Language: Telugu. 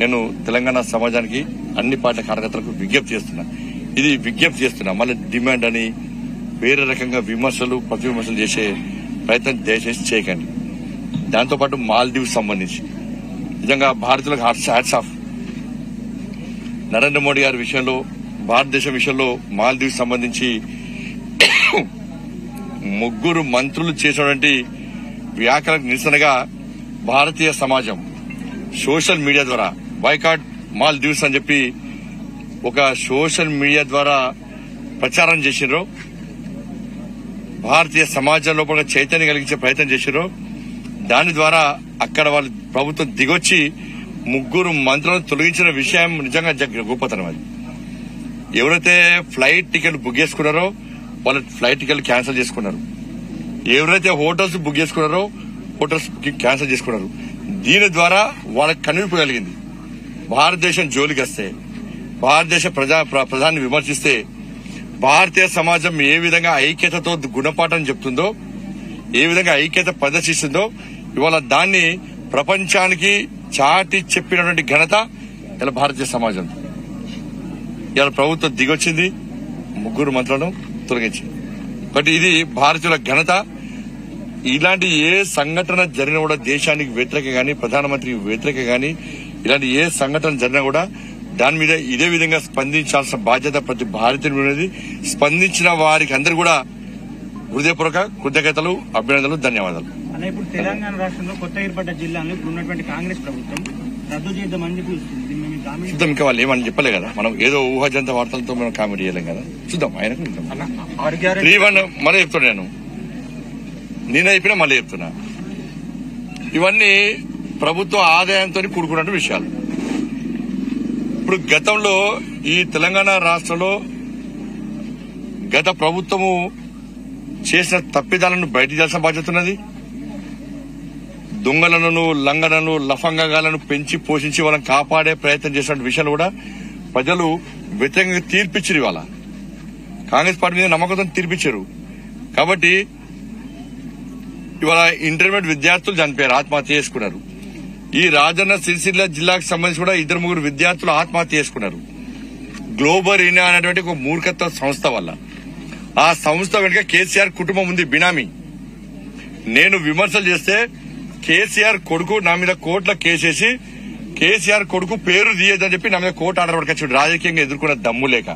నేను తెలంగాణ సమాజానికి అన్ని పార్టీల కార్యకర్తలకు విజ్ఞప్తి చేస్తున్నా మళ్ళీ డిమాండ్ అని వేరే రకంగా విమర్శలు ప్రతి విమర్శలు చేసే ప్రయత్నం దయచేసి చేయకండి. దాంతోపాటు మాల్దీవ్స్ సంబంధించి నిజంగా భారతీయులకు హ్యాట్స్ ఆఫ్. నరేంద్ర మోడీ గారి విషయంలో, భారతదేశం విషయంలో మాల్దీవ్స్ సంబంధించి 3 మంత్రులు చేసినటువంటి వ్యాఖ్యలకు నిరసనగా భారతీయ సమాజం సోషల్ మీడియా ద్వారా బాయ్కాట్ మాల్దీవ్స్ అని చెప్పి ఒక సోషల్ మీడియా ద్వారా ప్రచారం చేసిర్రు. భారతీయ సమాజం లోపల చైతన్యం కలిగించే ప్రయత్నం చేసిర్రు. దాని ద్వారా అక్కడ వాళ్ళు ప్రభుత్వం దిగొచ్చి 3 మంత్రులను తొలగించిన విషయం నిజంగా గొప్పతనం. అది ఎవరైతే ఫ్లైట్ టికెట్ బుక్ చేసుకున్నారో వాళ్ళ ఫ్లైట్ టికెట్ క్యాన్సిల్ చేసుకున్నారు. ఎవరైతే హోటల్స్ బుక్ చేసుకున్నారో హోటల్స్ బుకింగ్ క్యాన్సిల్ చేసుకున్నారు. దీని ద్వారా వాళ్ళకి కనువిప్పు కలిగింది. భారతదేశం జోలికి వస్తే, భారతదేశ ప్రధాని విమర్శిస్తే భారతీయ సమాజం ఏ విధంగా ఐక్యతతో గుణపాఠం చెప్తుందో, ఏ విధంగా ఐక్యత ప్రదర్శిస్తుందో ఇవాళ దాన్ని ప్రపంచానికి చాటి చెప్పినటువంటి ఘనత ఇలా భారతీయ సమాజం. ఇవాళ ప్రభుత్వం దిగొచ్చింది, 3 మంత్రులను తొలగించింది. కాబట్టి ఇది భారతీయుల ఘనత. ఇలాంటి ఏ సంఘటన జరిగినా కూడా దేశానికి వ్యతిరేక గానీ, ప్రధానమంత్రికి వ్యతిరేక గానీ ఇలాంటి ఏ సంఘటన జరిగినా కూడా దాని మీద ఇదే విధంగా స్పందించాల్సిన బాధ్యత ప్రతి భారతీయుడి ఉన్నది. స్పందించిన వారికి అందరూ కూడా హృదయపూర్వక కృతజ్ఞతలు, అభినందనలు, ధన్యవాదాలు. ఇప్పుడు తెలంగాణ రాష్ట్రంలో కొత్త ఏర్పడ్డ జిల్లాలో ఇప్పుడు ఉన్నటువంటి కాంగ్రెస్ ప్రభుత్వం రద్దు చేద్దామని చెప్పి చూద్దాం. ఇంకా వాళ్ళు ఏమని చెప్పలే కదా, మనం ఏదో ఊహాజంత వార్తలతో మనం కామెడీ చేయలేం కదా. చూద్దాం. ఆయనకు మళ్ళీ చెప్తున్నా, నేనే చెప్పినా మళ్ళీ చెప్తున్నా, ఇవన్నీ ప్రభుత్వ ఆదాయంతో కూడుకున్న విషయాలు. ఇప్పుడు గతంలో ఈ తెలంగాణ రాష్ట్రంలో గత ప్రభుత్వము చేసిన తప్పిదాలను బయట చేయాల్సిన బాధ్యత ఉన్నది. దొంగలను, లంగలను, లఫంగాలను పెంచి పోషించి వాళ్ళని కాపాడే ప్రయత్నం చేసిన విషయాలు కూడా ప్రజలు వ్యతిరేకంగా తీర్పిచ్చారు. ఇవాళ కాంగ్రెస్ పార్టీ మీద నమ్మకంతో తీర్పిచ్చారు. కాబట్టి ఇవాళ ఇంటర్మీడియట్ విద్యార్థులు చనిపోయారు, ఆత్మహత్య చేసుకున్నారు. ఈ రాజన్న సిరిసిల్ల జిల్లాకు సంబంధించి కూడా 2-3 విద్యార్థులు ఆత్మహత్య చేసుకున్నారు. గ్లోబల్ ఇండియా అనేటువంటి ఒక మూర్ఖత్వ సంస్థ వల్ల. ఆ సంస్థ వెనుక కేసీఆర్ కుటుంబం ఉంది, బినామీ. నేను విమర్శలు చేస్తే కేసీఆర్ కొడుకు నా మీద కోర్టులో కేసేసి కేసీఆర్ కొడుకు పేరు తీయదని చెప్పి నా మీద కోర్టు ఆర్డర్ పట్టుకొచ్చాడు, రాజకీయంగా ఎదుర్కొన్న దమ్ము లేక.